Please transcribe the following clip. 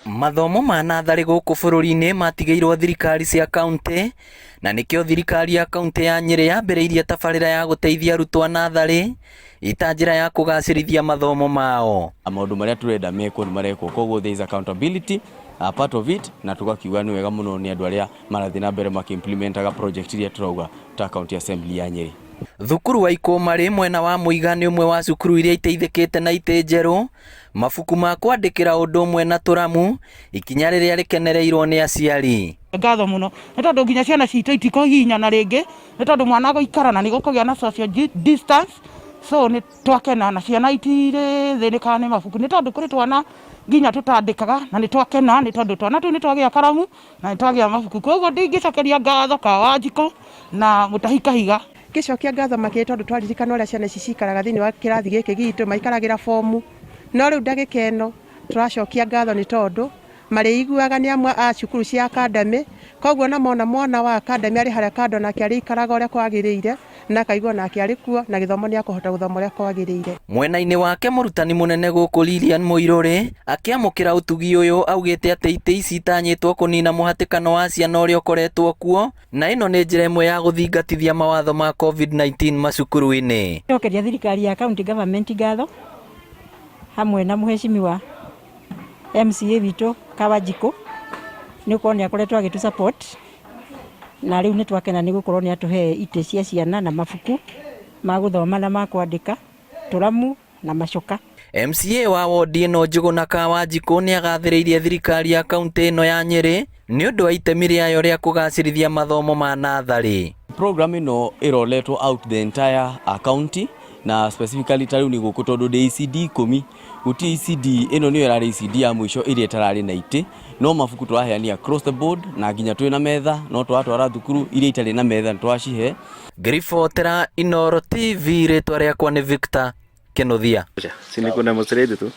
Mathomo ma natharĩ gũkũ bũrũri-inĩ matigĩirwo thirikari cia kaunti, na nĩkĩo thirikari ya kaunti ya Nyĩrĩ yambĩrĩirie tabarĩra ya gũteithia arutwo a natharĩ ita njĩra ya kũgacĩrithia mathomo mao. Maũndũ marĩa tũrenda mekwo nĩ marekwo, koguo there is accountability part of it, na tugakiuga nĩ wega mũno nĩ andũ arĩa marathiĩ na mbere makiimplementaga project iria turauga ta county assembly ya Nyĩrĩ. Thukuru wa Ikũmarĩ mwena wa Mũiga nĩ ũmwe wa cukuru iria iteithĩkĩte na itĩ njerũ, mabuku ma kwandĩkĩra ũndũ ũmwe na tũramu, ikinya rĩrĩa rĩkenereirwo nĩ aciari. Ngatho mũno nĩ tondũ nginya ciana citũ itikũhihinyana rĩngĩ, nĩ tondũ mwana gũikara na nĩ gũkũgĩa na social distance, so nĩ twakena na ciana itirĩ thĩnĩkaga nĩ mabuku, nĩ tondũ kũrĩ twana nginya tũtandĩkaga na nĩ twakena nĩ tondũ twana tũu nĩ twagĩa karamu na nĩ twagĩa mabuku, koguo ndingĩcokeria ngatho Wanjikũ na Mũtahi Kahiga. Ngĩcokia ngatho makĩria tondũ twaririkana ũrĩa ciana ici cikaraga thĩinĩ wa kĩrathi gĩkĩ gitũ maikaragĩra fomu, no rĩu ndagĩka ĩno tũracokia ngatho nĩ tondũ marĩiguaga nĩ amwe a cukuru cia academy, koguo na mona mwana wa academy arĩ harĩa kando nake arĩikaraga ũrĩa kwagĩrĩire na akaigua nake arĩ kuo na gĩthomo nĩ akũhota gũthoma ũrĩa kwagĩrĩire. Mwena-inĩ wake mũrutani mũnene gũkũ Lilian Mũirũrĩ akĩamũkĩra ũtugi ũyũ augĩte atĩ itĩ ici itanyĩtwo kũnina mũhatĩkano wa ciana ũrĩa ũkoretwo kuo, na ĩno nĩ njĩra ĩmwe ya gũthingatithia mawatho ma COVID-19 macukuru-inĩ. Njokeria thirikari ya county government ngatho hamwe na mũheshimiwa MCA witũ Wanjikũ nĩ ũkorwo nĩ akoretwo agĩtũ support, na rĩu nĩ twakena nĩ gũkorwo nĩ atũhe itĩ cia ciana na mabuku ma gũthoma na ma kwandĩka, tũramu na macoka. MCA wa wodi ĩno Njũgũna Wanjikũ nĩ agathĩrĩirie thirikari ya kaunti ĩno ya Nyĩrĩ nĩ ũndũ wa itemi rĩayo rĩa kũgacĩrithia mathomo ma natharĩ. Program ĩno ĩroletwo out the entire county, na specifically tarĩu nĩ gũkũ tondũ ECD 10 gũti ECD ĩno nĩyo ĩrarĩ ECD ya mũico ĩrĩa ĩtararĩ na itĩ, no mabuku tũraheania across the board na nginya twĩ na metha, no twatwara thukuru iria itarĩ na metha twacihe. Ngĩribotera Inooro TV, rĩtwa rĩakwa nĩ Victor Kĩnuthia. Si niko demonstrate tu.